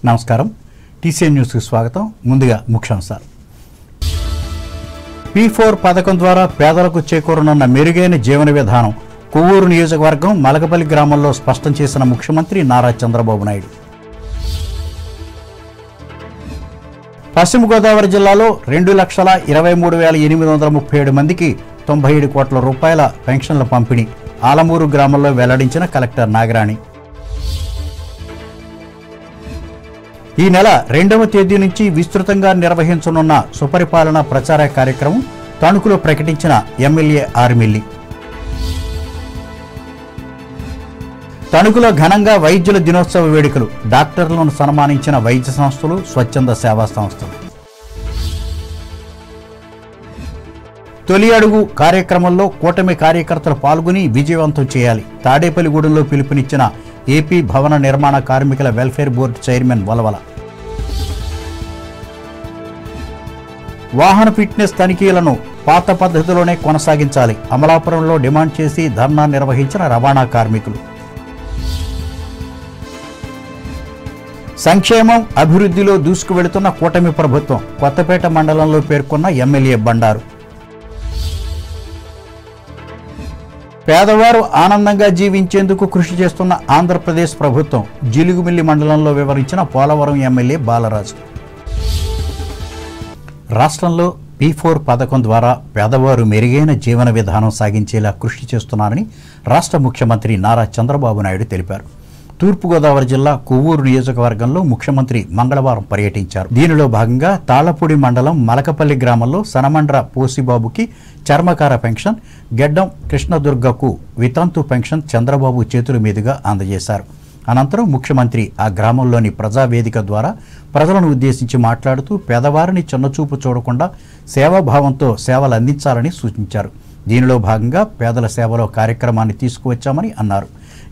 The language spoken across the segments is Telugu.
నమస్కారం టీసీఎన్ న్యూస్ కి స్వాగతం ముందుగా ముఖ్యాంశాలు P4 పథకం ద్వారా పేదలకు చేకూరనున్న మెరుగైన జీవన విధానం కొవ్వూరు నియోజకవర్గం మలకపల్లి గ్రామంలో స్పష్టం చేసిన ముఖ్యమంత్రి నారా చంద్రబాబు నాయుడు పశ్చిమ గోదావరి జిల్లాలో 2,23,837 మందికి 97 కోట్ల రూపాయల పెన్షన్ల పంపిణీ ఆలమూరు గ్రామంలో వెల్లడించిన కలెక్టర్ నాగరాణి ఈ నెల 2వ తేదీ నుంచి విస్తృతంగా నిర్వహించనున్న సుపరిపాలన ప్రచార కార్యక్రమం తణుకులో ప్రకటించిన ఎమ్మెల్యే ఆర్మిల్లి తణుకులో ఘనంగా వైద్యుల దినోత్సవ వేడుకలు డాక్టర్లను సన్మానించిన వైద్య సంస్థలు స్వచ్ఛంద సేవా సంస్థలు తొలి అడుగు కార్యక్రమంలో కూటమి కార్యకర్తలు పాల్గొని విజయవంతం చేయాలి తాడేపల్లిగూడెంలో పిలుపునిచ్చిన ఏపీ భవన నిర్మాణ కార్మికుల వెల్ఫేర్ బోర్డు చైర్మన్ వలవల వాహన ఫిట్నెస్ తనిఖీలను పాత పద్ధతిలోనే కొనసాగించాలి అమలాపురంలో డిమాండ్ చేసి ధర్నా నిర్వహించిన రవాణా కార్మికులు సంక్షేమం అభివృద్ధిలో దూసుకువెళుతున్న కూటమి ప్రభుత్వం కొత్తపేట మండలంలో పేర్కొన్న ఎమ్మెల్యే బండారు పేదవారు ఆనందంగా జీవించేందుకు కృషి చేస్తున్న ఆంధ్రప్రదేశ్ ప్రభుత్వం జిలుగుమిల్లి మండలంలో వివరించిన పోలవరం ఎమ్మెల్యే బాలరాజు రాష్ట్రంలో P4 పథకం ద్వారా పేదవారు మెరుగైన జీవన విధానం సాగించేలా కృషి చేస్తున్నారని రాష్ట్ర ముఖ్యమంత్రి నారా చంద్రబాబు నాయుడు తెలిపారు తూర్పుగోదావరి జిల్లా కొవ్వూరు నియోజకవర్గంలో ముఖ్యమంత్రి మంగళవారం పర్యటించారు దీనిలో భాగంగా తాళ్లపూడి మండలం మలకపల్లి గ్రామంలో సనమండ్ర పోసిబాబుకి చర్మకార పెన్షన్ గెడ్డం కృష్ణదుర్గకు వితంతు పెన్షన్ చంద్రబాబు చేతుల మీదుగా అందజేశారు అనంతరం ముఖ్యమంత్రి ఆ గ్రామంలోని ప్రజావేదిక ద్వారా ప్రజలను ఉద్దేశించి మాట్లాడుతూ పేదవారిని చిన్నచూపు చూడకుండా సేవాభావంతో సేవలు అందించాలని సూచించారు దీనిలో భాగంగా పేదల సేవలో కార్యక్రమాన్ని తీసుకువచ్చామని అన్నారు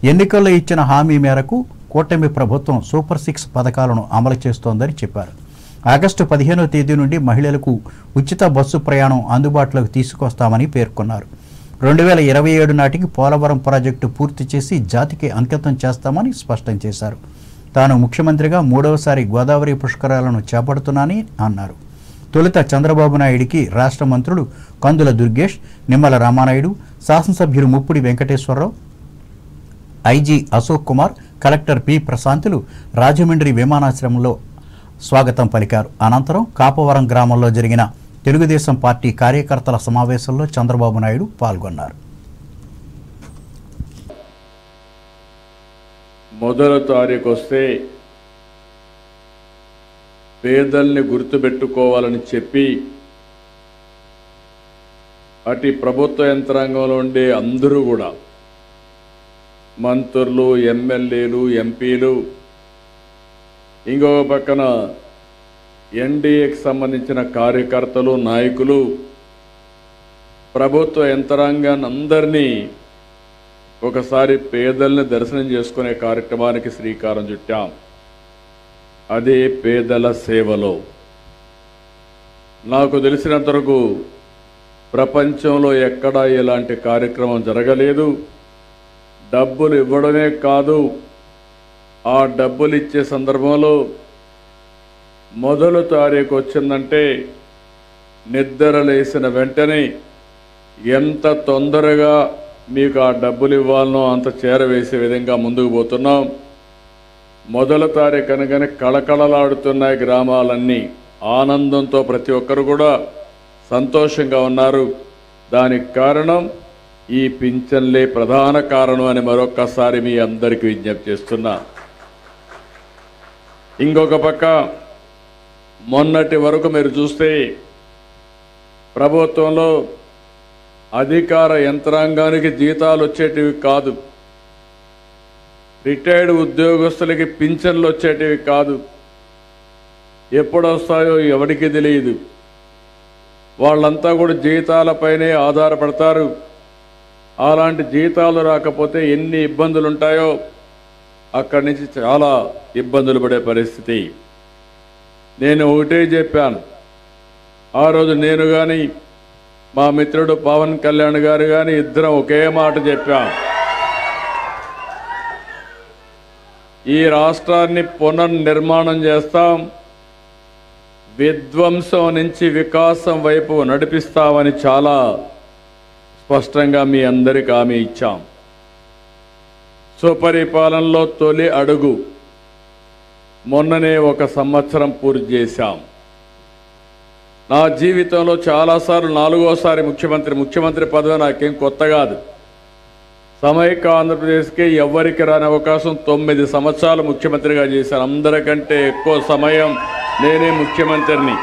ఎన్నికల్లో ఇచ్చిన హామీ మేరకు కూటమి ప్రభుత్వం సూపర్ 6 పథకాలను అమలు చేస్తోందని చెప్పారు ఆగస్టు 15వ తేదీ నుండి మహిళలకు ఉచిత బస్సు ప్రయాణం అందుబాటులోకి తీసుకొస్తామని పేర్కొన్నారు 2027 నాటికి పోలవరం ప్రాజెక్టు పూర్తి చేసి జాతికి అంకితం చేస్తామని స్పష్టం చేశారు తాను ముఖ్యమంత్రిగా 3వసారి గోదావరి పుష్కరాలను చేపడుతున్నానని అన్నారు తొలుత చంద్రబాబు నాయుడికి రాష్ట్ర మంత్రులు కందుల దుర్గేష్ నిమ్మల రామానాయుడు శాసనసభ్యులు Muppidi Venkateswararao IG Ashok Kumar collector P ప్రశాంతులు రాజమండ్రి విమానాశ్రయంలో స్వాగతం పలికారు అనంతరం కాపవరం గ్రామంలో జరిగిన తెలుగుదేశం పార్టీ కార్యకర్తల సమావేశంలో చంద్రబాబు నాయుడు పాల్గొన్నారు మొదల తారీఖు వస్తే పేదల్ని గుర్తుపెట్టుకోవాలని చెప్పి అటు ప్రభుత్వ యంత్రాంగంలో ఉండే అందరూ కూడా మంత్రులు ఎమ్మెల్యేలు ఎంపీలు ఇంకొక పక్కన ఎన్డీఏకి సంబంధించిన కార్యకర్తలు నాయకులు ప్రభుత్వ యంత్రాంగాన్ని అందరినీ ఒకసారి పేదల్ని దర్శనం చేసుకునే కార్యక్రమానికి శ్రీకారం చుట్టాం అదే పేదల సేవలో నాకు తెలిసినంత వరకు ప్రపంచంలో ఎక్కడా ఇలాంటి కార్యక్రమం జరగలేదు డబ్బులు ఇవ్వడమే కాదు ఆ డబ్బులు ఇచ్చే సందర్భంలో మొదల తారీఖు వచ్చిందంటే నిద్ర లేసిన వెంటనే ఎంత తొందరగా మీకు ఆ డబ్బులు ఇవ్వాలనో అంత చేరవేసే విధంగా ముందుకు పోతున్నాం మొదల తారీఖు అనగానే కళకళలాడుతున్నాయి గ్రామాలన్నీ ఆనందంతో ప్రతి ఒక్కరు కూడా సంతోషంగా ఉన్నారు దానికి కారణం ఈ పింఛన్లే ప్రధాన కారణం అని మరొక్కసారి మీ అందరికీ విజ్ఞప్తి చేస్తున్నా ఇంకొక పక్క మొన్నటి వరకు మీరు చూస్తే ప్రభుత్వంలో అధికార యంత్రాంగానికి జీతాలు వచ్చేటివి కాదు రిటైర్డ్ ఉద్యోగస్తులకి పింఛన్లు వచ్చేటివి కాదు ఎప్పుడు వస్తాయో ఎవరికి తెలియదు వాళ్ళంతా కూడా జీతాలపైనే ఆధారపడతారు అలాంటి జీతాలు రాకపోతే ఎన్ని ఇబ్బందులు ఉంటాయో అక్కడి నుంచి చాలా ఇబ్బందులు పడే పరిస్థితి నేను ఒకటే చెప్పాను ఆ రోజు నేను కానీ మా మిత్రుడు పవన్ కళ్యాణ్ గారు కానీ ఇద్దరం ఒకే మాట చెప్పాం ఈ రాష్ట్రాన్ని పునర్నిర్మాణం చేస్తాం, విధ్వంసం నుంచి వికాసం వైపు నడిపిస్తామని చాలా స్పష్టంగా మీ అందరికీ హామీ ఇచ్చాం. సుపరిపాలనలో తొలి అడుగు మొన్ననే 1 సంవత్సరం పూర్తి చేశాం. నా జీవితంలో చాలాసార్లు 4వసారి ముఖ్యమంత్రి పదవి నాకేం కొత్త కాదు. సమైక్య ఆంధ్రప్రదేశ్కి ఎవ్వరికి రాని అవకాశం 9 సంవత్సరాలు ముఖ్యమంత్రిగా చేశాను. అందరికంటే ఎక్కువ సమయం నేనే ముఖ్యమంత్రిని.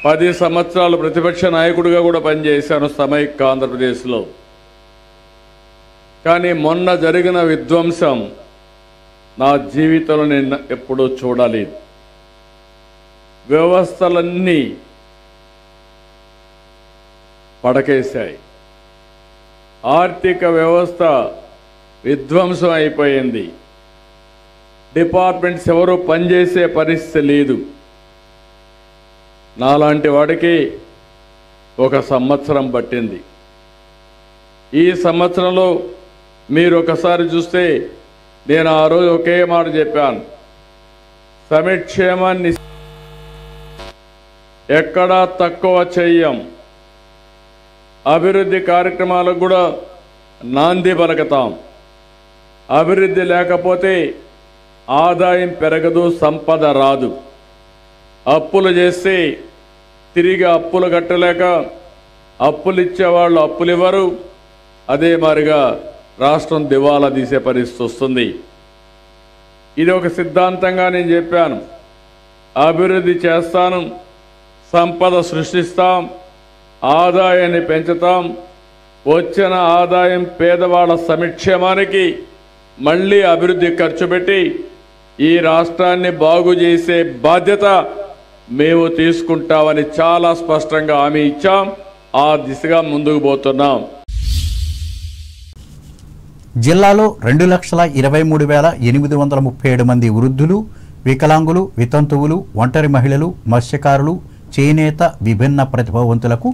10 సంవత్సరాలు ప్రతిపక్ష నాయకుడిగా కూడా పనిచేశాను సమైక్య ఆంధ్రప్రదేశ్లో. కానీ మొన్న జరిగిన విధ్వంసం నా జీవితంలో నేను ఎప్పుడూ చూడలేదు. వ్యవస్థలన్నీ పడకేశాయి. ఆర్థిక వ్యవస్థ విధ్వంసం అయిపోయింది. డిపార్ట్మెంట్స్ ఎవరు పనిచేసే పరిస్థితి లేదు. నాలాంటి వాడికి 1 సంవత్సరం పట్టింది. ఈ సంవత్సరంలో మీరు ఒకసారి చూస్తే నేను ఆ రోజు ఒకే మాట చెప్పాను, సంక్షేమాన్ని ఎక్కడా తక్కువ చెయ్యం, అభివృద్ధి కార్యక్రమాలకు కూడా నాంది పలకతాం. అభివృద్ధి లేకపోతే ఆదాయం పెరగదు, సంపద రాదు. అప్పులు చేస్తే తిరిగి అప్పులు కట్టలేక అప్పులు ఇచ్చేవాళ్ళు అప్పులు ఇవ్వరు. అదే మాదిరిగా రాష్ట్రం దివాలా తీసే పరిస్థితి వస్తుంది. ఇది ఒక సిద్ధాంతంగా నేను చెప్పాను. అభివృద్ధి చేస్తాను, సంపద సృష్టిస్తాం, ఆదాయాన్ని పెంచుతాం. వచ్చిన ఆదాయం పేదవాళ్ళ సంక్షేమానికి మళ్ళీ అభివృద్ధి ఖర్చు పెట్టి ఈ రాష్ట్రాన్ని బాగు చేసే బాధ్యత మేము తీసుకుంటామని చాలా స్పష్టంగా హామీ ఇచ్చాం. ఆ దిశగా ముందుకు పోతున్నాం. జిల్లాలో 2,23,837 మంది వృద్ధులు, వికలాంగులు, వితంతువులు, ఒంటరి మహిళలు, మత్స్యకారులు, చేనేత, విభిన్న ప్రతిభావంతులకు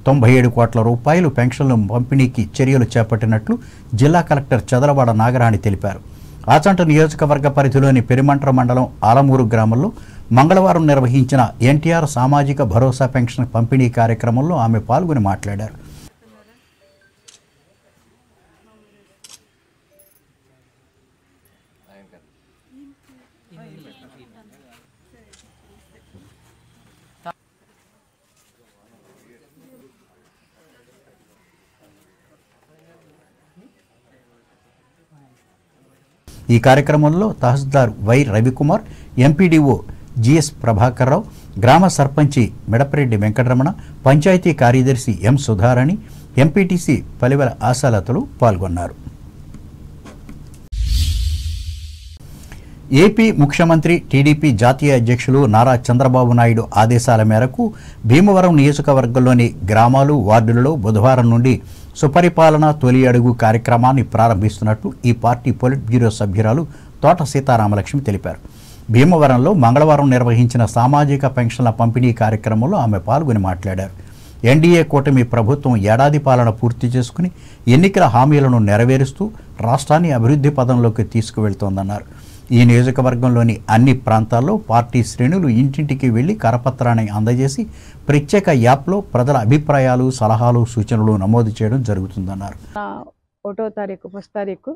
97 కోట్ల రూపాయలు పెన్షన్లు పంపిణీకి చర్యలు చేపట్టినట్లు జిల్లా కలెక్టర్ చదలవాడ నాగరాణి తెలిపారు. ఆచంట నియోజకవర్గ పరిధిలోని పెరిమంట్ర మండలం ఆలమూరు గ్రామంలో మంగళవారం నిర్వహించిన ఎన్టీఆర్ సామాజిక భరోసా పెన్షన్ పంపిణీ కార్యక్రమంలో ఆమె పాల్గొని మాట్లాడారు. ఈ కార్యక్రమంలో తహసీల్దార్ Y Ravikumar, MPDO GS Prabhakar Rao, గ్రామ సర్పంచి మెడపరెడ్డి వెంకటరమణ, పంచాయతీ కార్యదర్శి ఎం సుధారాణి, ఎంపీటీసీ పలివెల ఆశాలతలు పాల్గొన్నారు. ఏపీ ముఖ్యమంత్రి టీడీపీ జాతీయ అధ్యక్షులు నారా చంద్రబాబు నాయుడు ఆదేశాల మేరకు భీమవరం నియోజకవర్గంలోని గ్రామాలు, వార్డులలో బుధవారం నుండి సుపరిపాలన తొలి అడుగు కార్యక్రమాన్ని ప్రారంభిస్తున్నట్లు ఈ పార్టీ పొలిట్ బ్యూరో సభ్యురాలు తోట సీతారామలక్ష్మి తెలిపారు. భీమవరంలో మంగళవారం నిర్వహించిన సామాజిక పెన్షన్ల పంపిణీ కార్యక్రమంలో ఆమె పాల్గొని మాట్లాడారు. ఎన్డీఏ కూటమి ప్రభుత్వం ఏడాది పాలన పూర్తి చేసుకుని ఎన్నికల హామీలను నెరవేరుస్తూ రాష్ట్రాన్ని అభివృద్ధి పదంలోకి తీసుకువెళ్తోందన్నారు. ఈ నియోజకవర్గంలోని అన్ని ప్రాంతాల్లో పార్టీ శ్రేణులు ఇంటింటికి వెళ్లి కరపత్రాన్ని అందజేసి ప్రత్యేక యాప్లో ప్రజల అభిప్రాయాలు, సలహాలు, సూచనలు నమోదు చేయడం జరుగుతుందన్నారు. 1వ తారీఖు ఫస్ట్ తారీఖు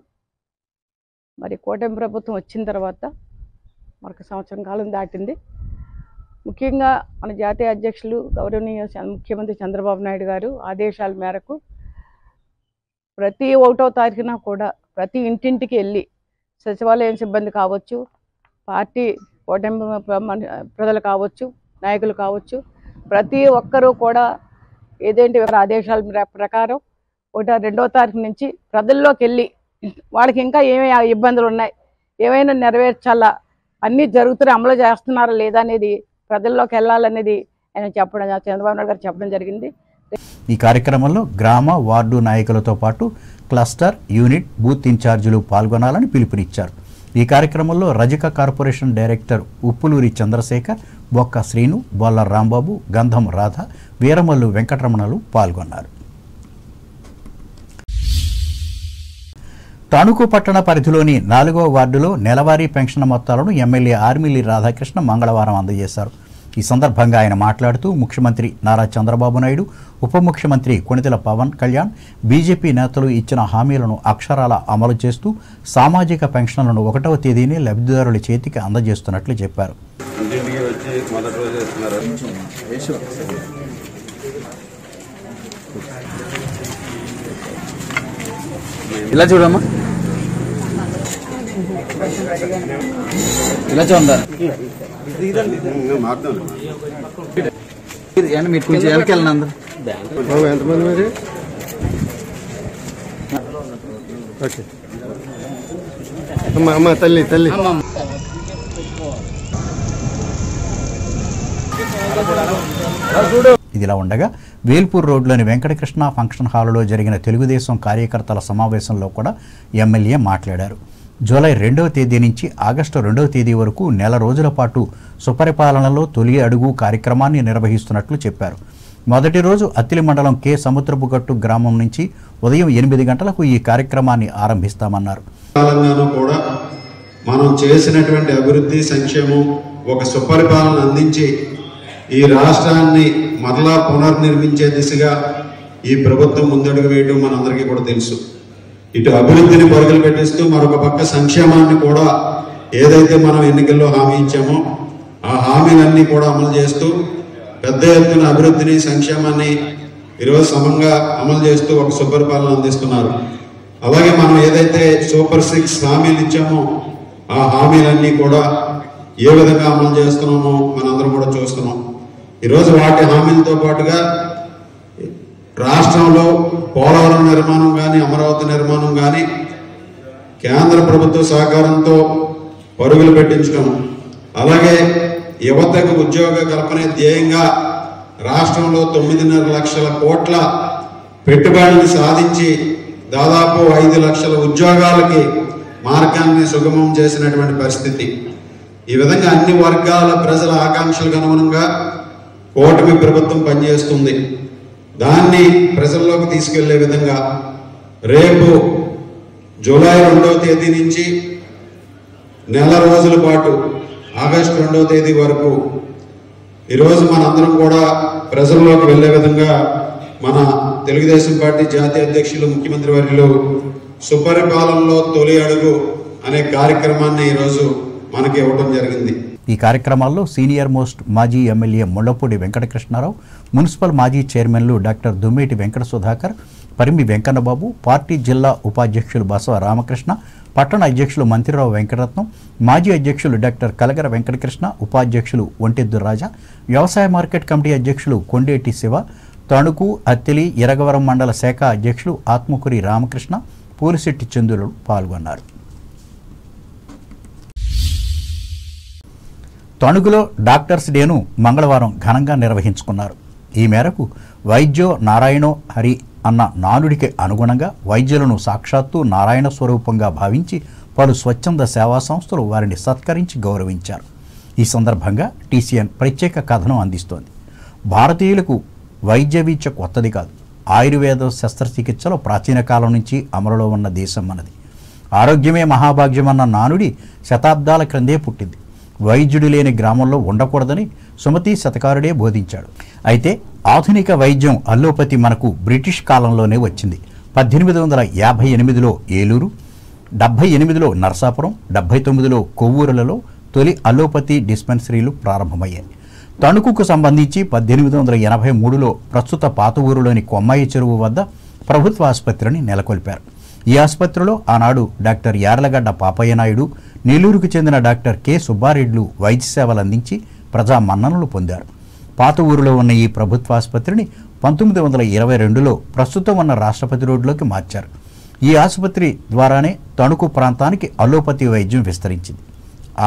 మరి కూటమి ప్రభుత్వం వచ్చిన తర్వాత మనకు సంవత్సరం కాలం దాటింది. ముఖ్యంగా మన జాతీయ అధ్యక్షులు గౌరవనీయ ముఖ్యమంత్రి చంద్రబాబు నాయుడు గారు ఆదేశాల మేరకు ప్రతి 1వ తారీఖున కూడా ప్రతి ఇంటింటికి వెళ్ళి సచివాలయం సిబ్బంది కావచ్చు, పార్టీ కూటమి ప్రజలు కావచ్చు, నాయకులు కావచ్చు, ప్రతి ఒక్కరూ కూడా ఏదేంటి ఆదేశాల ప్రకారం 2వ తారీఖు నుంచి ప్రజల్లోకి వెళ్ళి వాళ్ళకి ఇంకా ఏమేమి ఇబ్బందులు ఉన్నాయి, ఏమైనా నెరవేర్చాలా, అన్నీ జరుగుతున్నాయి, అమలు చేస్తున్నారా లేదా అనేది ప్రజల్లోకి వెళ్ళాలనేది ఆయన చెప్పడం, చంద్రబాబు నాయుడు గారు చెప్పడం జరిగింది. ఈ కార్యక్రమంలో గ్రామ, వార్డు నాయకులతో పాటు క్లస్టర్, యూనిట్, బూత్ ఇన్ఛార్జీలు పాల్గొనాలని పిలుపునిచ్చారు. ఈ కార్యక్రమంలో రజక కార్పొరేషన్ డైరెక్టర్ ఉప్పులూరి చంద్రశేఖర్, బొక్క శ్రీను, బొల్ల రాంబాబు, గంధం రాధ, వీరమల్లు వెంకటరమణలు పాల్గొన్నారు. తణుకు పట్టణ పరిధిలోని 4వ వార్డులో నెలవారీ పెన్షన్ మొత్తాలను ఎమ్మెల్యే ఆర్మిల్లి రాధాకృష్ణ మంగళవారం అందజేశారు. ఈ సందర్భంగా ఆయన మాట్లాడుతూ ముఖ్యమంత్రి నారా చంద్రబాబు నాయుడు, ఉప ముఖ్యమంత్రి కొణిదెల పవన్ కళ్యాణ్, బీజేపీ నేతలు ఇచ్చిన హామీలను అక్షరాల అమలు చేస్తూ సామాజిక పెన్షన్లను 1వ తేదీనే లబ్ధిదారుల చేతికి అందజేస్తున్నట్లు చెప్పారు. ఇలా చూడమ్మా, ఇలా చూడండి. మీరు కొంచెం వెనకెళ్ళండి అందరు. ఎంతమంది మరి? ఓకే అమ్మ తల్లి ఇదిలా ఉండగా వేల్పూర్ రోడ్లోని వెంకటకృష్ణ ఫంక్షన్ హాలులో జరిగిన తెలుగుదేశం కార్యకర్తల సమావేశంలో కూడా ఎమ్మెల్యే మాట్లాడారు. జూలై 2వ తేదీ నుంచి ఆగస్టు 2వ తేదీ వరకు నెల రోజుల పాటు సుపరిపాలనలో తొలి అడుగు కార్యక్రమాన్ని నిర్వహిస్తున్నట్లు చెప్పారు. మొదటి రోజు అత్తిలి మండలం కె సముద్రపుగట్టు గ్రామం నుంచి ఉదయం 8 గంటలకు ఈ కార్యక్రమాన్ని ఆరంభిస్తామన్నారు. కూడా మనం చేసినటువంటి అభివృద్ధి సంక్షేమం ఒక సుపరిపాలన అందించి ఈ రాష్ట్రాన్ని మరలా పునర్నిర్మించే దిశగా ఈ ప్రభుత్వం ముందడుగు వేయడం మనందరికీ కూడా తెలుసు. ఇటు అభివృద్ధిని పరుగులు పెట్టిస్తూ మరొక పక్క సంక్షేమాన్ని కూడా ఏదైతే మనం ఎన్నికల్లో హామీ ఇచ్చామో ఆ హామీలన్నీ కూడా అమలు చేస్తూ పెద్ద ఎత్తున అభివృద్ధిని సంక్షేమాన్ని ఈరోజు సమంగా అమలు చేస్తూ ఒక సుపరిపాలన అందిస్తున్నారు. అలాగే మనం ఏదైతే సూపర్ 6 హామీలు ఇచ్చామో ఆ హామీలన్నీ కూడా ఏ విధంగా అమలు చేస్తున్నామో మనందరం కూడా చూస్తున్నాం. ఈరోజు వాటి హామీలతో పాటుగా రాష్ట్రంలో పోలవరం నిర్మాణం కానీ అమరావతి నిర్మాణం కానీ కేంద్ర ప్రభుత్వ సహకారంతో పరుగులు పెట్టించడం, అలాగే యువతకు ఉద్యోగ కల్పనే ధ్యేయంగా రాష్ట్రంలో 9.5 లక్షల కోట్ల పెట్టుబడులను సాధించి దాదాపు 5 లక్షల ఉద్యోగాలకి మార్గాన్ని సుగమం చేసినటువంటి పరిస్థితి. ఈ విధంగా అన్ని వర్గాల ప్రజల ఆకాంక్షలకు అనుగుణంగా కూటమి ప్రభుత్వం పనిచేస్తుంది. దాన్ని ప్రజల్లోకి తీసుకెళ్లే విధంగా రేపు జూలై 2వ తేదీ నుంచి నెల రోజుల పాటు ఆగస్టు 2వ తేదీ వరకు ఈరోజు మనందరం కూడా ప్రజల్లోకి వెళ్లే విధంగా మన తెలుగుదేశం పార్టీ జాతీయ అధ్యక్షులు ముఖ్యమంత్రి వర్యులు సుపరిపాలనలో తొలి అడుగు అనే కార్యక్రమాన్ని ఈరోజు మనకి ఇవ్వడం జరిగింది. ఈ కార్యక్రమాల్లో సీనియర్ మోస్ట్ మాజీ ఎమ్మెల్యే ముళ్లపూడి వెంకటకృష్ణారావు, మున్సిపల్ మాజీ చైర్మన్లు డాక్టర్ దుమ్మేటి వెంకట సుధాకర్, పరిమి వెంకన్నబాబు, పార్టీ జిల్లా ఉపాధ్యక్షులు బసవ రామకృష్ణ, పట్టణ అధ్యక్షులు మంత్రిరావు వెంకటరత్నం, మాజీ అధ్యక్షులు డాక్టర్ కలగర వెంకటకృష్ణ, ఉపాధ్యక్షులు ఒంటెద్దు రాజా, వ్యవసాయ మార్కెట్ కమిటీ అధ్యక్షులు కొండేటి శివ, తణుకు, అత్తిలి, ఇరగవరం మండల శాఖ అధ్యక్షులు ఆత్మకూరి రామకృష్ణ, పూలిశెట్టి చందులు పాల్గొన్నారు. తణుకులో డాక్టర్స్ డేను మంగళవారం ఘనంగా నిర్వహించుకున్నారు. ఈ మేరకు వైద్యో నారాయణో హరి అన్న నానుడికి అనుగుణంగా వైద్యులను సాక్షాత్తు నారాయణ స్వరూపంగా భావించి పలు స్వచ్ఛంద సేవా సంస్థలు వారిని సత్కరించి గౌరవించారు. ఈ సందర్భంగా టీసీఎన్ ప్రత్యేక కథనం అందిస్తోంది. భారతీయులకు వైద్య విద్య కొత్తది కాదు. ఆయుర్వేద శస్త్రచికిత్సలో ప్రాచీన కాలం నుంచి అమలులో ఉన్న దేశం మనది. ఆరోగ్యమే మహాభాగ్యమన్న నానుడి శతాబ్దాల క్రిందే పుట్టింది. వైద్యుడు లేని గ్రామంలో ఉండకూడదని సుమతి శతకారుడే బోధించాడు. అయితే ఆధునిక వైద్యం అల్లోపతి మనకు బ్రిటిష్ కాలంలోనే వచ్చింది. 1858లో ఏలూరు, 78లో నరసాపురం, 79లో కొవ్వూరులలో తొలి అల్లోపతి డిస్పెన్సరీలు ప్రారంభమయ్యాయి. తణుకుకు సంబంధించి 1883లో ప్రస్తుత పాత ఊరులోని కొమ్మాయి చెరువు వద్ద ప్రభుత్వ ఆసుపత్రిని నెలకొల్పారు. ఈ ఆసుపత్రిలో ఆనాడు డాక్టర్ యార్లగడ్డ పాపయ్య నాయుడు, నెల్లూరుకు చెందిన డాక్టర్ కె సుబ్బారెడ్లు వైద్య సేవలు అందించి ప్రజా మన్ననలు పొందారు. పాత ఊరిలో ఉన్న ఈ ప్రభుత్వ ఆసుపత్రిని 1922లో ప్రస్తుతం ఉన్న రాష్ట్రపతి రోడ్లోకి మార్చారు. ఈ ఆసుపత్రి ద్వారానే తణుకు ప్రాంతానికి అల్లోపతి వైద్యం విస్తరించింది.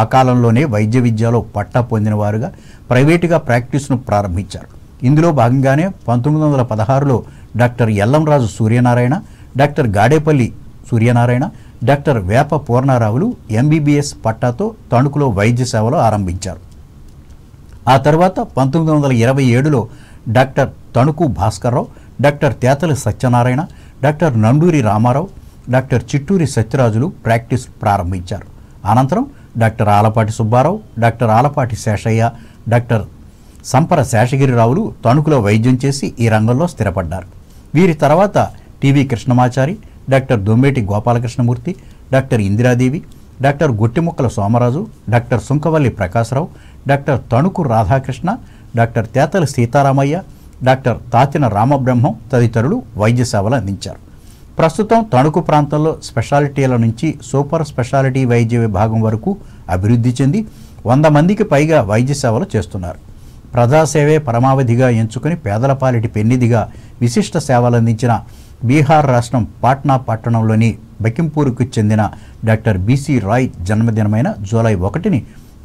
ఆ కాలంలోనే వైద్య విద్యలో పట్టా పొందిన వారుగా ప్రైవేటుగా ప్రాక్టీస్ను ప్రారంభించారు. ఇందులో భాగంగానే 1916లో doctor Ellamraju Suryanarayana, doctor Gadepalli Suryanarayana, doctor Vepa పూర్ణారావులు ఎంబీబీఎస్ పట్టాతో తణుకులో వైద్య సేవలు ఆరంభించారు. ఆ తర్వాత 1927లో doctor Tanuku Bhaskararao, doctor Tetali Satyanarayana, doctor Nanduri Ramarao, doctor Chitturi సత్యరాజులు ప్రాక్టీస్ ప్రారంభించారు. అనంతరం doctor Alapati Subbarao, doctor Alapati Seshaiah, doctor Sampara శేషగిరిరావులు తణుకులో వైద్యం చేసి ఈ రంగంలో స్థిరపడ్డారు. వీరి తర్వాత TV Krishnamachari, doctor Dommeti Gopalakrishnamurthy, doctor Indiradevi, doctor Gottimukkala Somaraju, doctor Sunkavalli Prakasarao, doctor Tanuku Radhakrishna, doctor Tetala Sitaramaiah, doctor Tatina Ramabrahmam తదితరులు వైద్య సేవలు అందించారు. ప్రస్తుతం తణుకు ప్రాంతంలో స్పెషాలిటీల నుంచి సూపర్ స్పెషాలిటీ వైద్య విభాగం వరకు అభివృద్ధి చెంది 100 మందికి పైగా వైద్య సేవలు చేస్తున్నారు. ప్రజాసేవే పరమావధిగా ఎంచుకుని పేదల పాలిటి పెన్నిదిగా విశిష్ట సేవలు అందించిన బీహార్ రాష్ట్రం పాట్నా పట్టణంలోని బకింపూర్కు చెందిన డాక్టర్ బీసీ రాయ్ జన్మదినమైన జూలై 1ని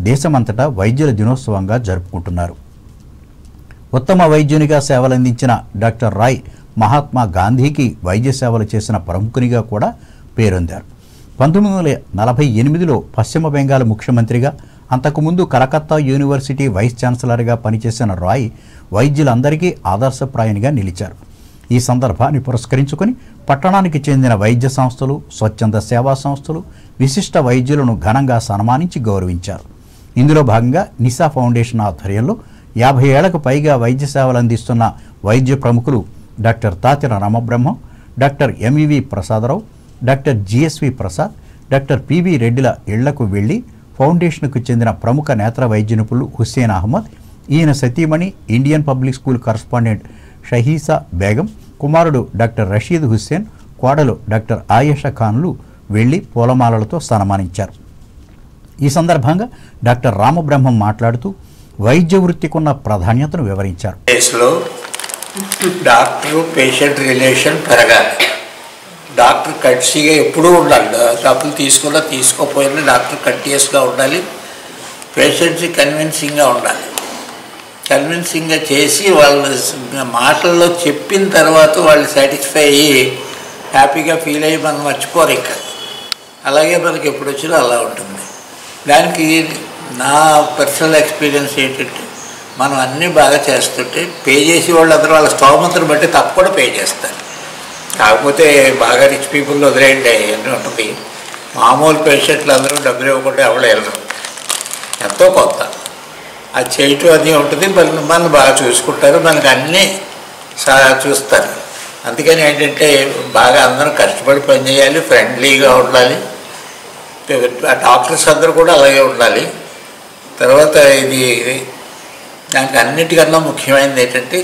దేశమంతటా వైద్యుల దినోత్సవంగా జరుపుకుంటున్నారు. ఉత్తమ వైద్యునిగా సేవలందించిన డాక్టర్ రాయ్ మహాత్మా గాంధీకి వైద్య సేవలు చేసిన ప్రముఖునిగా కూడా పేరొందారు. 1948లో పశ్చిమ బెంగాల్ ముఖ్యమంత్రిగా, అంతకుముందు కలకత్తా యూనివర్సిటీ వైస్ ఛాన్సలర్గా పనిచేసిన రాయ్ వైద్యులందరికీ ఆదర్శప్రాయునిగా నిలిచారు. ఈ సందర్భాన్ని పురస్కరించుకొని పట్టణానికి చెందిన వైద్య సంస్థలు, స్వచ్ఛంద సేవా సంస్థలు విశిష్ట వైద్యులను ఘనంగా సన్మానించి గౌరవించారు. ఇందులో భాగంగా నిశా ఫౌండేషన్ ఆధ్వర్యంలో 50 ఏళ్లకు పైగా వైద్య సేవలు అందిస్తున్న వైద్య ప్రముఖులు doctor Tatina Ramabrahmam, doctor MVV Prasadarao, doctor GSV Prasad, doctor PV రెడ్డిల ఇళ్లకు వెళ్లి ఫౌండేషన్కు చెందిన ప్రముఖ నేత్ర వైద్య నిపుణులు హుస్సేన్ అహ్మద్, ఈయన సతీమణి Indian public school correspondent Shahisa Begum, కుమారుడు డాక్టర్ రషీద్ హుస్సేన్, కోడలు డాక్టర్ ఆయేషా ఖాన్లు వెళ్లి పూలమాలలతో సన్మానించారు. ఈ సందర్భంగా డాక్టర్ రామబ్రహ్మం మాట్లాడుతూ వైద్య వృత్తికున్న ప్రాధాన్యతను వివరించారు. డాక్టర్ పేషెంట్ రిలేషన్ పెరగాలి. డాక్టర్ కట్సీగా ఎప్పుడూ ఉండాలి. డబ్బులు తీసుకున్నా తీసుకోపోయినా డాక్టర్ కట్టియస్గా ఉండాలి. పేషెంట్స్ కన్విన్సింగ్గా ఉండాలి. కన్విన్సింగ్గా చేసి వాళ్ళ మాటల్లో చెప్పిన తర్వాత వాళ్ళు సాటిస్ఫై అయ్యి హ్యాపీగా ఫీల్ అయ్యి మనం మర్చిపోరు. ఇంకా అలాగే మనకి ఎప్పుడు వచ్చినా అలా ఉంటుంది. దానికి నా పర్సనల్ ఎక్స్పీరియన్స్ ఏంటంటే, మనం అన్నీ బాగా చేస్తుంటే పే చేసి వాళ్ళందరూ వాళ్ళ స్తోమతను బట్టి తప్పకుండా పే చేస్తారు. కాకపోతే బాగా రిచ్ పీపుల్ వదిలేయండి ఎన్ని ఉంటుంది. మామూలు పేషెంట్లు అందరూ డబ్బులు ఇవ్వకుండా ఎవరు వెళ్ళరు. ఎంతో కొంత అది చేయటం అది ఉంటుంది. మనల్ని బాగా చూసుకుంటారు, మనకి అన్నీ చూస్తారు. అందుకని ఏంటంటే బాగా అందరూ కష్టపడి పనిచేయాలి, ఫ్రెండ్లీగా ఉండాలి. డాక్టర్స్ అందరూ కూడా అలాగే ఉండాలి. తర్వాత దానికి అన్నిటికన్నా ముఖ్యమైనది ఏంటంటే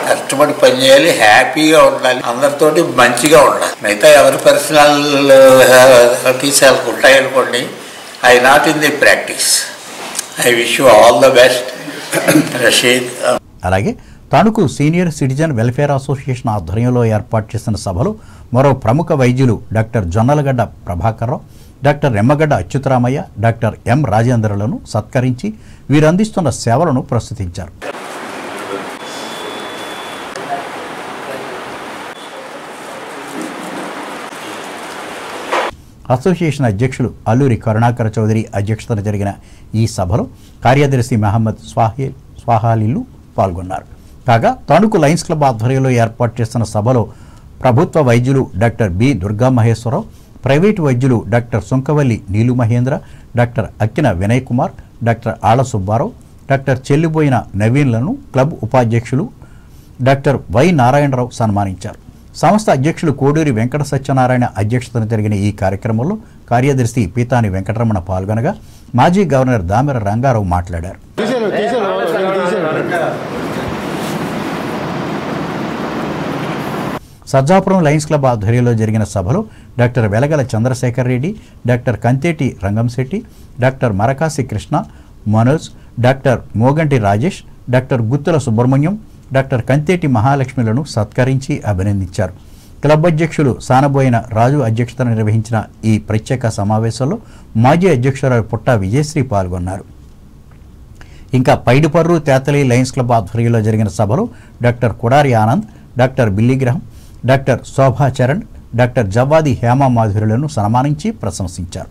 కష్టపడి పనిచేయాలి, హ్యాపీగా ఉండాలి, అందరితోటి మంచిగా ఉండాలి. మిగతా ఎవరి పర్సనాలిటీస్ ఉంటాయనుకోండి, I not in the practice. I wish you all the best Rashid. అలాగే Tanuku senior citizen welfare association ఆధ్వర్యంలో ఏర్పాటు చేసిన సభలో మరో ప్రముఖ వైద్యులు doctor Jonnalagadda Prabhakararao, doctor Remmagadda Achyutaramaiah, doctor M రాజేంద్రలను సత్కరించి వీరందిస్తున్న సేవలను ప్రస్తుతించారు. అసోసియేషన్ అధ్యక్షులు అల్లూరి కరుణాకర చౌదరి అధ్యక్షతన జరిగిన ఈ సభలో కార్యదర్శి మహమ్మద్ స్వాహాలీలు పాల్గొన్నారు. కాగా తణుకు లయన్స్ క్లబ్ ఆధ్వర్యంలో ఏర్పాటు చేస్తున్న సభలో ప్రభుత్వ వైద్యులు doctor B Durga Maheswararao, private వైద్యులు doctor Sunkavalli Neelu Mahendra, doctor Akkina Vinay Kumar, doctor Alla Subbarao, doctor చెల్లిపోయిన నవీన్లను క్లబ్ ఉపాధ్యక్షులు డాక్టర్ వై నారాయణరావు సన్మానించారు. సంస్థ అధ్యక్షులు కోడూరి వెంకట సత్యనారాయణ అధ్యక్షతన జరిగిన ఈ కార్యక్రమంలో కార్యదర్శి పీతాని వెంకటరమణ పాల్గొనగా మాజీ గవర్నర్ దామెర రంగారావు మాట్లాడారు. సజ్జాపురం లయన్స్ క్లబ్ ఆధ్వర్యంలో జరిగిన సభలో doctor Velagala Chandrasekhar Reddy, doctor Kanteti Rangamsetty, doctor Marakasi Krishna, Manoj, doctor Moganti Rajesh, doctor Guttula Subrahmanyam, doctor Kanteti మహాలక్ష్మిలను సత్కరించి అభినందించారు. క్లబ్ అధ్యక్షులు సానబోయిన రాజు అధ్యక్షతన నిర్వహించిన ఈ ప్రత్యేక సమావేశంలో మాజీ అధ్యక్షురాలు పుట్టా విజయశ్రీ పాల్గొన్నారు. ఇంకా పైడిపర్రు తేతలి లయన్స్ క్లబ్ ఆధ్వర్యంలో జరిగిన సభలో doctor Kudari Anand, doctor Billy Graham, doctor Shobha Charan, doctor Javvadi Hema మాధురులను సన్మానించి ప్రశంసించారు.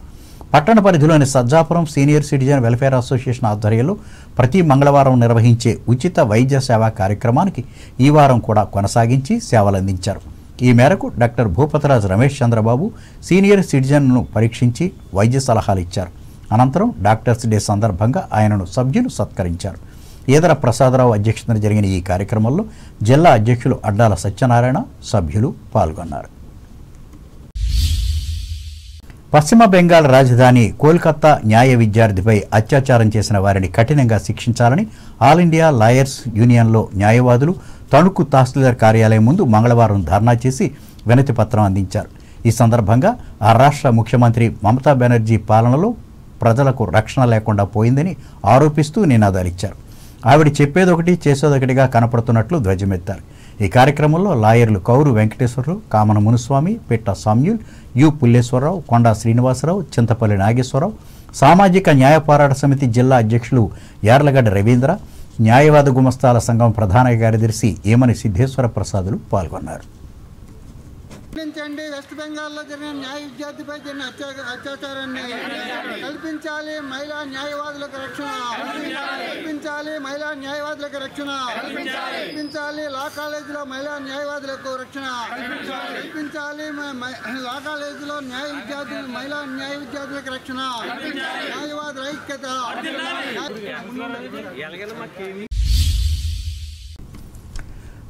పట్టణ పరిధిలోని Sajjapuram senior citizen welfare association ఆధ్వర్యంలో ప్రతి మంగళవారం నిర్వహించే ఉచిత వైద్య సేవా కార్యక్రమానికి ఈ వారం కూడా కొనసాగించి సేవలందించారు. ఈ మేరకు డాక్టర్ భూపతిరాజ్ రమేష్ చంద్రబాబు సీనియర్ సిటిజన్ను పరీక్షించి వైద్య సలహాలు ఇచ్చారు. అనంతరం డాక్టర్స్ డే సందర్భంగా ఆయనను సభ్యులు సత్కరించారు. ఈదర ప్రసాదరావు అధ్యక్షతన జరిగిన ఈ కార్యక్రమంలో జిల్లా అధ్యక్షులు అడ్డాల సత్యనారాయణ, సభ్యులు పాల్గొన్నారు. పశ్చిమ బెంగాల్ రాజధాని కోల్కతా న్యాయ విద్యార్థిపై అత్యాచారం చేసిన వారిని కఠినంగా శిక్షించాలని ఆల్ ఇండియా లాయర్స్ యూనియన్లో న్యాయవాదులు తణుకు తహసీల్దార్ కార్యాలయం ముందు మంగళవారం ధర్నా చేసి వినతి పత్రం అందించారు. ఈ సందర్భంగా ఆ రాష్ట్ర ముఖ్యమంత్రి మమతా బెనర్జీ పాలనలో ప్రజలకు రక్షణ లేకుండా పోయిందని ఆరోపిస్తూ నినాదాలిచ్చారు. ఆవిడ చెప్పేదొకటి చేసేదొకటిగా కనపడుతున్నట్లు ధ్వజమెత్తారు. ఈ కార్యక్రమంలో లాయర్లు కౌరు వెంకటేశ్వరరావు, కామన మునుస్వామి, పిట్ట సామ్యూల్, యు పుల్లేశ్వరరావు, కొండా శ్రీనివాసరావు, చింతపల్లి నాగేశ్వరరావు, సామాజిక న్యాయ పోరాట సమితి జిల్లా అధ్యక్షులు యార్లగడ్డ రవీంద్ర, న్యాయవాద గుమస్తాల సంఘం ప్రధాన కార్యదర్శి ఏమని సిద్ధేశ్వర ప్రసాదులు పాల్గొన్నారు. వెస్ట్ బెంగాల్లో జరిగిన న్యాయ విద్యార్థిపై జరిగిన అత్యాచారాన్ని కల్పించాలి. మహిళా న్యాయవాదులకు రక్షణ కల్పించాలి. మహిళా న్యాయవాదులకు రక్షణ కల్పించాలి. లా కాలేజీలో మహిళా న్యాయవాదులకు రక్షణ కల్పించాలి. లా కాలేజీలో మహిళా న్యాయ విద్యార్థులకు రక్షణ, న్యాయవాదుల ఐక్యత.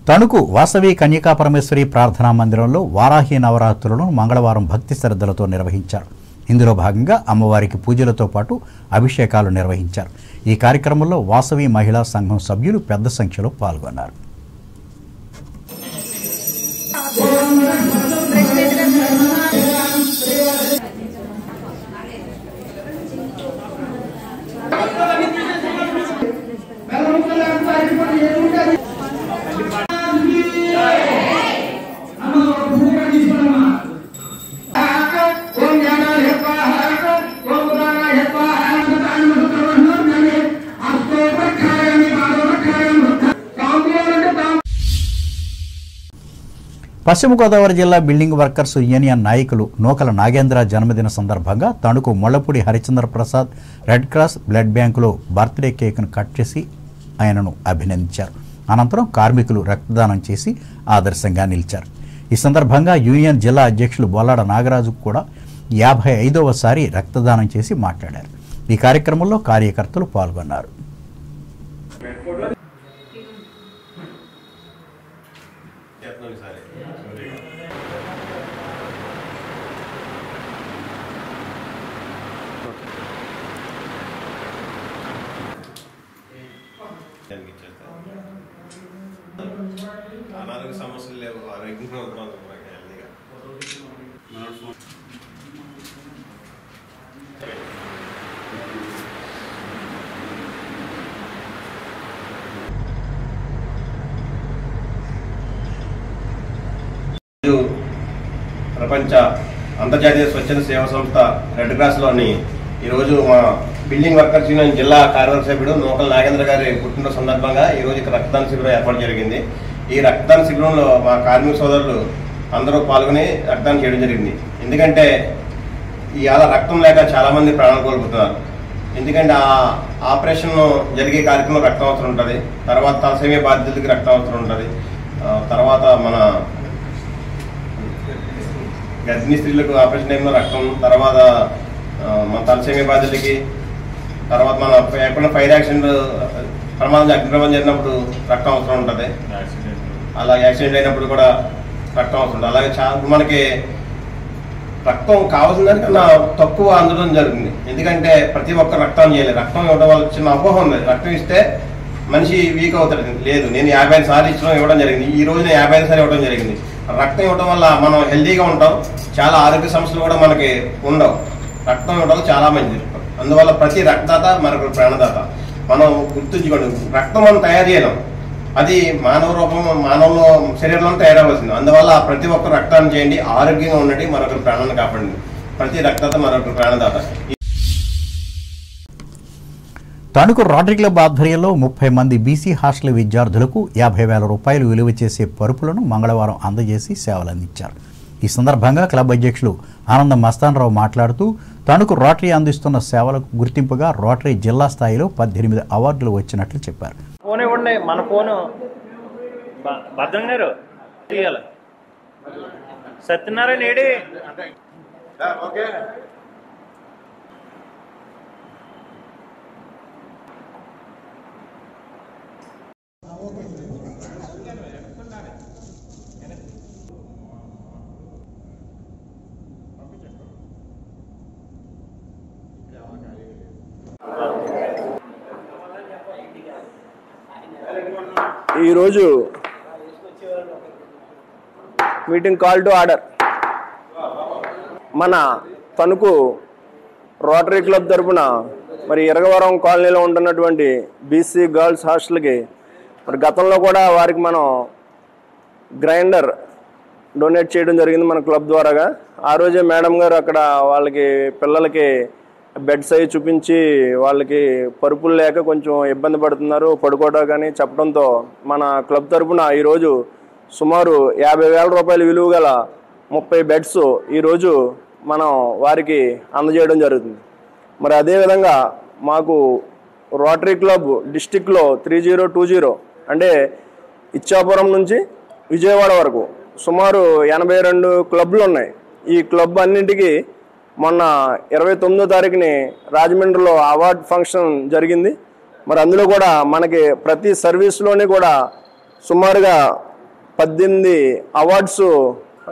తణుకు వాసవి కన్యకా పరమేశ్వరి ప్రార్థనా మందిరంలో వారాహి నవరాత్రులను మంగళవారం భక్తి శ్రద్ధలతో నిర్వహించారు. ఇందులో భాగంగా అమ్మవారికి పూజలతో పాటు అభిషేకాలు నిర్వహించారు. ఈ కార్యక్రమంలో వాసవి మహిళా సంఘం సభ్యులు పెద్ద సంఖ్యలో పాల్గొన్నారు. పశ్చిమ గోదావరి జిల్లా బిల్డింగ్ వర్కర్స్ యూనియన్ నాయకులు నూకల నాగేంద్ర జన్మదిన సందర్భంగా Tanuku Mullapudi Harichandra Prasad red cross blood బ్యాంకులో బర్త్డే కేక్ను కట్ చేసి ఆయనను అభినందించారు. అనంతరం కార్మికులు రక్తదానం చేసి ఆదర్శంగా నిలిచారు. ఈ సందర్భంగా యూనియన్ జిల్లా అధ్యక్షులు బొల్లాడ నాగరాజు కూడా 55వసారి రక్తదానం చేసి మాట్లాడారు. ఈ కార్యక్రమంలో కార్యకర్తలు పాల్గొన్నారు. అనారోగ్య సమస్యలు లేవు, ఆరోగ్యంగా ఉంటున్నాం. ప్రపంచ అంతర్జాతీయ స్వచ్ఛంద సేవా సంస్థ రెడ్ క్రాస్లోని ఈరోజు మా బిల్డింగ్ వర్కర్స్ యూనియన్ జిల్లా కార్యవర్గ సభ్యుడు నూకల నాగేంద్ర గారి పుట్టినరోజు సందర్భంగా ఈరోజు ఇక్కడ రక్తదాన శిబిరం ఏర్పాటు జరిగింది. ఈ రక్తదాన శిబిరంలో మా కార్మిక సోదరులు అందరూ పాల్గొని రక్తదానం చేయడం జరిగింది. ఎందుకంటే ఇవాళ రక్తం లేక చాలామంది ప్రాణాలు కోల్పోతున్నారు. ఎందుకంటే ఆ ఆపరేషన్ జరిగే కార్యక్రమంలో రక్తం అవసరం ఉంటుంది, తర్వాత తలసేమియా బాధితులకి రక్తం అవసరం ఉంటుంది, తర్వాత మన గర్భిణీ స్త్రీలకు ఆపరేషన్ టైంలో రక్తం, తర్వాత మన తలసేమియా బాధితులకి, తర్వాత మన ఎప్పుడైనా ఫైర్ యాక్సిడెంట్ అగ్ని ప్రమాదం జరిగినప్పుడు రక్తం అవసరం ఉంటుంది, అలాగే యాక్సిడెంట్ అయినప్పుడు కూడా రక్తం అవసరం ఉంటుంది. అలాగే మనకి రక్తం కావాల్సిన దానికన్నా తక్కువ అందడం జరుగుతుంది. ఎందుకంటే ప్రతి ఒక్క రక్తం చేయలేదు. రక్తం ఇవ్వడం వల్ల చిన్న అపోహ ఉంది, రక్తం ఇస్తే మనిషి వీక్ అవుతాడు. లేదు, నేను 55 సార్లు ఇవ్వడం జరిగింది. ఈ రోజు నేను 55 సార్లు ఇవ్వడం జరిగింది. రక్తం ఇవ్వడం వల్ల మనం హెల్తీగా ఉంటాం, చాలా ఆరోగ్య సమస్యలు కూడా మనకి ఉండవు. రక్తం ఇవ్వడం చాలా మంచిది. అందువల్ల ప్రతి రక్తదాత మనకు ప్రాణదాత. మనం గుర్తుంచుకోండి, రక్తం మనం తయారు చేయలేం, అది మానవ శరీరంలో తయారవలసింది. అందువల్ల ప్రతి ఒక్కరు రక్తాన్ని చేయండి, ఆరోగ్యంగా ఉండండి, మరొకరి ప్రాణాన్ని కాపాడండి. ప్రతి రక్తదాత మరొకరి ప్రాణదాత. తణుకు రోటరీ క్లబ్ ఆధ్వర్యంలో 30 మంది బీసీ హాస్టల్ విద్యార్థులకు 50,000 రూపాయలు విలువ చేసే పరుపులను మంగళవారం అందజేసి సేవలందించారు. ఈ సందర్భంగా క్లబ్ అధ్యక్షులు ఆనందం మస్తానరావు మాట్లాడుతూ తణుకు రోటరీ అందిస్తున్న సేవలకు గుర్తింపుగా రోటరీ జిల్లా స్థాయిలో 18 అవార్డులు వచ్చినట్లు చెప్పారు. ఫోన్ ఇవ్వండి, మన ఫోను భద్రం గారు తీయాలి. సత్యనారాయణ ఏడి ఓకే ఈరోజు మీటింగ్ కాల్ టు ఆర్డర్. మన తణుకు రోటరీ క్లబ్ తరఫున మరి ఇరగవరం కాలనీలో ఉంటున్నటువంటి బీసీ గర్ల్స్ హాస్టల్కి మరి గతంలో కూడా వారికి మనం గ్రైండర్ డొనేట్ చేయడం జరిగింది మన క్లబ్ ద్వారాగా. ఆ రోజే మేడం గారు అక్కడ వాళ్ళకి పిల్లలకి బెడ్స్ అవి చూపించి వాళ్ళకి పరుపులు లేక కొంచెం ఇబ్బంది పడుతున్నారు పడుకోవడం కానీ చెప్పడంతో మన క్లబ్ తరఫున ఈరోజు సుమారు 50,000 రూపాయల విలువ గల 30 బెడ్స్ ఈరోజు మనం వారికి అందజేయడం జరుగుతుంది. మరి అదేవిధంగా మాకు రోటరీ క్లబ్ డిస్టిక్లో 3020 అంటే ఇచ్చాపురం నుంచి విజయవాడ వరకు సుమారు 82 క్లబ్లు ఉన్నాయి. ఈ క్లబ్ అన్నింటికి మొన్న 29వ తారీఖుని రాజమండ్రిలో అవార్డ్ ఫంక్షన్ జరిగింది. మరి అందులో కూడా మనకి ప్రతి సర్వీస్లోని కూడా సుమారుగా 18 అవార్డ్స్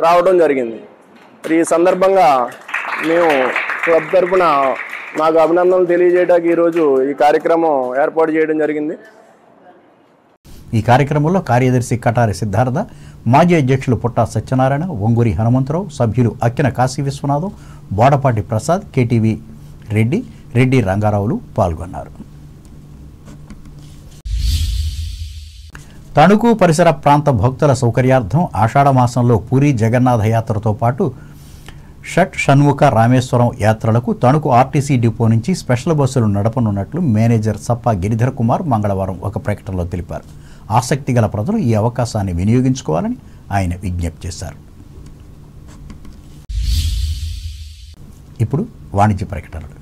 రావడం జరిగింది. మరి ఈ సందర్భంగా మేము క్లబ్ తరఫున నాకు అభినందనలు తెలియజేయడానికి ఈరోజు ఈ కార్యక్రమం ఏర్పాటు చేయడం జరిగింది. ఈ కార్యక్రమంలో కార్యదర్శి కటారి సిద్ధార్థ, మాజీ అధ్యక్షులు పుట్టా సత్యనారాయణ, ఒంగూరి హనుమంతరావు, సభ్యులు అక్కిన కాశీ విశ్వనాథం, బోడపాటి ప్రసాద్, కేటీవీ రెడ్డి, రెడ్డి రంగారావులు పాల్గొన్నారు. తణుకు పరిసర ప్రాంత భక్తుల సౌకర్యార్థం ఆషాఢమాసంలో పూరి జగన్నాథ యాత్రతో పాటు షట్ షణ్ముఖ రామేశ్వరం యాత్రలకు తణుకు ఆర్టీసీ డిపో నుంచి స్పెషల్ బస్సులు నడపనున్నట్లు మేనేజర్ సప్పా గిరిధర్ కుమార్ మంగళవారం ఒక ప్రకటనలో తెలిపారు. ఆసక్తి గల ప్రజలు ఈ అవకాశాన్ని వినియోగించుకోవాలని ఆయన విజ్ఞప్తి చేశారు. ఇప్పుడు వాణిజ్య ప్రకటనలు.